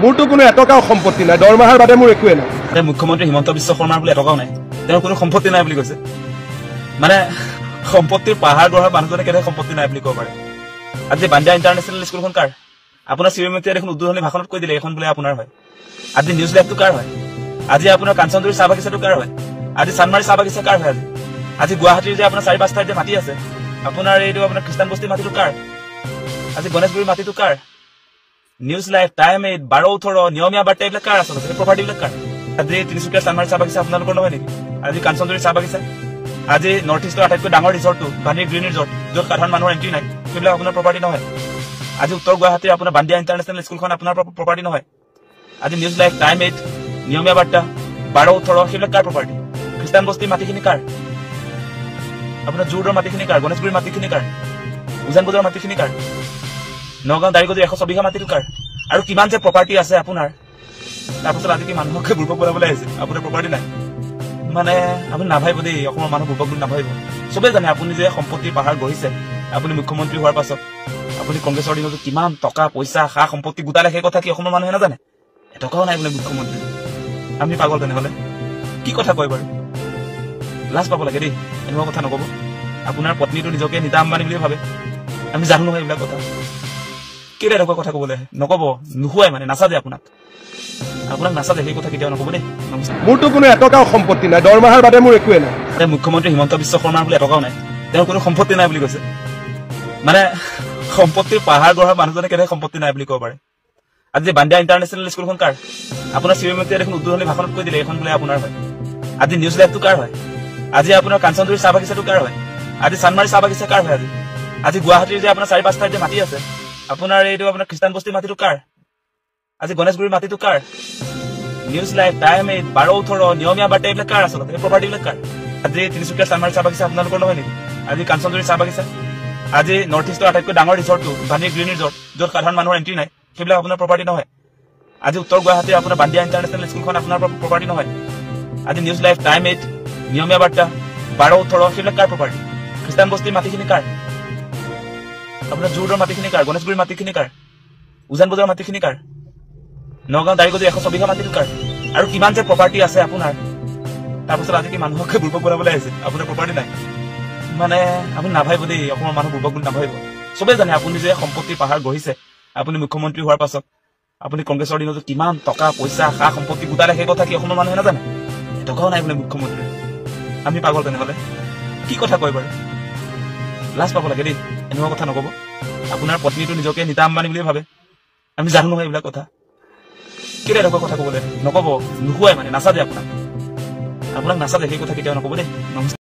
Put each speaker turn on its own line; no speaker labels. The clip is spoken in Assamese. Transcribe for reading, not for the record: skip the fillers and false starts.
মোৰতো কোনো এটকাও সম্পত্তি নাই, দৰমহাৰ বাদে মোৰ একোৱে নাই।
মুখ্যমন্ত্ৰী হিমন্ত বিশ্ব শৰ্মাৰ বোলে এটকাও নাই, তেওঁৰ কোনো সম্পত্তি নাই বুলি কৈছে। মানে সম্পত্তিৰ পাহাৰ গঢ়া মানুহজনে কেনেকৈ সম্পত্তি নাই বুলি ক'ব পাৰে? আজি বান্দিয়া ইণ্টাৰনেশ্যনেল স্কুলখন কাৰ? আপোনাৰ শ্ৰীমতীয়ে দেখোন উদ্বোধনী ভাষণত কৈ দিলে এইখন বোলে আপোনাৰ হয়। আজি নিউজ লাইভটো কাৰ হয়? আজি আপোনাৰ কাঞ্চনজুৰি চাহ বাগিচাটো কাৰ হয়? আজি চানমাৰী চাহ বাগিচা কাৰ হয়? আজি গুৱাহাটীৰ যে আপোনাৰ 4-5 ঠাইত যে মাটি আছে, আপোনাৰ এইটো আপোনাৰ খ্ৰীষ্টান বস্তিৰ মাটিটো কাৰ? আজি গণেশগুৰিৰ মাটিটো কাৰ? নিউজ লাইভ, টাইম 8, 12-18, নিয়মীয়া বাৰ্তা এইবিলাক কাৰ আচলতে? এই প্ৰপাৰ্টিবিলাক কাৰ? আজি তিনিচুকীয়া চানমাৰী চাহ বাগিচা আপোনালোকৰ নহয় নেকি? আজি কাঞ্চনজুৰি চাহ বাগিচা, আজি নৰ্থ ইষ্টৰ আটাইতকৈ ডাঙৰ ৰিজৰ্টটো বাণী গ্ৰীণ ৰিজৰ্ট, য'ত সাধাৰণ মানুহৰ এণ্ট্ৰি নাই, সেইবিলাক আপোনাৰ প্ৰপাৰ্টি নহয়। আজি উত্তৰ গুৱাহাটীৰ আপোনাৰ বান্দিয়া ইণ্টাৰনেশ্যনেল স্কুলখন আপোনাৰ প্ৰপাৰ্টি নহয়। আজি নিউজ লাইভ, টাইম 8, নিয়মীয়া বাৰ্তা, 12-18, সেইবিলাক কাৰ প্ৰপাৰ্টি? খ্ৰীষ্টান বস্তিৰ মাটিখিনি কাৰ? আপোনাৰ জোৰদৰ মাটিখিনি কাৰ? গণেশগুৰিৰ মাটিখিনি কাৰ? উজান বজাৰৰ মাটিখিনি কাৰ? নগাঁও দাৰিগজুৰি 100 বিঘা মাটিটো কাৰ? আৰু কিমান যে প্ৰপাৰ্টি আছে আপোনাৰ, তাৰপাছত আজি কি মানুহকে বুৰ্বক বনাবলৈ আহিছে? আপোনাৰ প্ৰপাৰ্টি নাই মানে আপুনি নাভাবিব দেই, অসমৰ মানুহ বুৰ্বক বুলি নাভাবিব। চবেই জানে আপুনি যে সম্পত্তিৰ পাহাৰ গঢ়িছে। আপুনি মুখ্যমন্ত্ৰী হোৱাৰ পাছত আপুনি কংগ্ৰেছৰ দিনতো কিমান টকা পইচা সা সম্পত্তি গোটালে, সেই কথা কি অসমৰ মানুহে নাজানে? এটকাও নাই বোলে মুখ্যমন্ত্ৰী। আমি পাগল তেনেহলে? কি কথা কয় বাৰু? লাজ পাব লাগে দেই, এনেকুৱা কথা নকব। আপোনাৰ পত্নীটো নিজকে নীতা আম্বানী বুলি ভাবে, আমি জানো নহয় এইবিলাক কথা। কেলে এনেকুৱা কথা কবলৈ আহে? নকব, নোহোৱাই মানে নাচাজে আপোনাক নাচাজে, সেই কথা কেতিয়াও নকব দেই।
মোৰতো কোনো এটকাও সম্পত্তি নাই, দৰমহাৰ বাদে মোৰ একোৱে নাই।
মুখ্যমন্ত্ৰী হিমন্ত বিশ্ব শৰ্মাৰ বোলে এটকাও নাই, তেওঁৰ কোনো সম্পত্তি নাই বুলি কৈছে। মানে সম্পত্তিৰ পাহাৰ গঢ়া মানুহজনে কেনেকৈ সম্পত্তি নাই বুলি ক'ব পাৰে? আজি বান্দিয়া ইণ্টাৰনেশ্যনেল স্কুলখন কাৰ? আপোনাৰ শ্ৰীমতীয়ে দেখোন উদ্বোধনী ভাষণত কৈ দিলে এইখন বোলে আপোনাৰ হয়। আজি নিউজ লাইভটো কাৰ হয়? আজি আপোনাৰ কাঞ্চনজুৰি চাহ বাগিচাটো কাৰ হয়? আজি চানমাৰী চাহ বাগিচা কাৰ হয়? আজি গুৱাহাটীৰ যে আপোনাৰ 4-5 ঠাইত যে মাটি আছে, আপোনাৰ এইটো আপোনাৰ খ্ৰীষ্টান বস্তিৰ মাটিটো কাৰ? আজি গণেশগুৰিৰ মাটিটো কাৰ? নিউজ লাইভ, টাইম 8, 12-18, নিয়মীয়া বাৰ্তা এইবিলাক কাৰ আচলতে? এই প্ৰপাৰ্টিবিলাক কাৰ? আজি তিনিচুকীয়া চানমাৰী চাহ বাগিচা আপোনালোকৰ নহয় নেকি? আজি কাঞ্চনজুৰি চাহ বাগিচা, আজি নৰ্থ ইষ্টৰ আটাইতকৈ ডাঙৰ ৰিজৰ্টটো বাণী গ্ৰীণ ৰিজৰ্ট, য'ত সাধাৰণ মানুহৰ এণ্ট্ৰি নাই, সেইবিলাক আপোনাৰ প্ৰপাৰ্টি নহয়। আজি উত্তৰ গুৱাহাটীৰ আপোনাৰ বান্দিয়া ইণ্টাৰনেশ্যনেল স্কুলখন আপোনাৰ প্ৰপাৰ্টি নহয়। আজি নিউজ লাইভ, টাইম 8, নিয়মীয়া বাৰ্তা, 12-18, সেইবিলাক কাৰ প্ৰপাৰ্টি? খ্ৰীষ্টান বস্তিৰ মাটিখিনি কাৰ? আপোনাৰ জোৰদৰ মাটিখিনি কাৰ? গণেশগুৰিৰ মাটিখিনি কাৰ? উজান বজাৰৰ মাটিখিনি কাৰ? নগাঁও দাৰিগজুৰি 100 বিঘা মাটিটো কাৰ? আৰু কিমান যে প্ৰপাৰ্টি আছে আপোনাৰ, তাৰপাছত আজি কি মানুহকে বুৰ্বক বনাবলৈ আহিছে? আপোনাৰ প্ৰপাৰ্টি নাই মানে আপুনি নাভাবিব দেই, অসমৰ মানুহ বুৰ্বক বুলি নাভাবিব। চবেই জানে আপুনি যে সম্পত্তিৰ পাহাৰ গঢ়িছে। আপুনি মুখ্যমন্ত্ৰী হোৱাৰ পাছত আপুনি কংগ্ৰেছৰ দিনতো কিমান টকা পইচা সা সম্পত্তি গোটালে, সেই কথা কি অসমৰ মানুহে নাজানে? এটকাও নাই বোলে মুখ্যমন্ত্ৰী। আমি পাগল তেনেহলে? কি কথা কয় বাৰু? লাজ পাব লাগে দেই, এনেকুৱা কথা নকব। আপোনাৰ পত্নীটো নিজকে নীতা আম্বানী বুলি ভাবে, আমি জানো নহয় এইবিলাক কথা। কেলে এনেকুৱা কথা কবলৈ নকব, নোহোৱাই মানে নাচাজে আপোনাক নাচাজে, সেই কথা কেতিয়াও নকব দেই। নমস্কাৰ।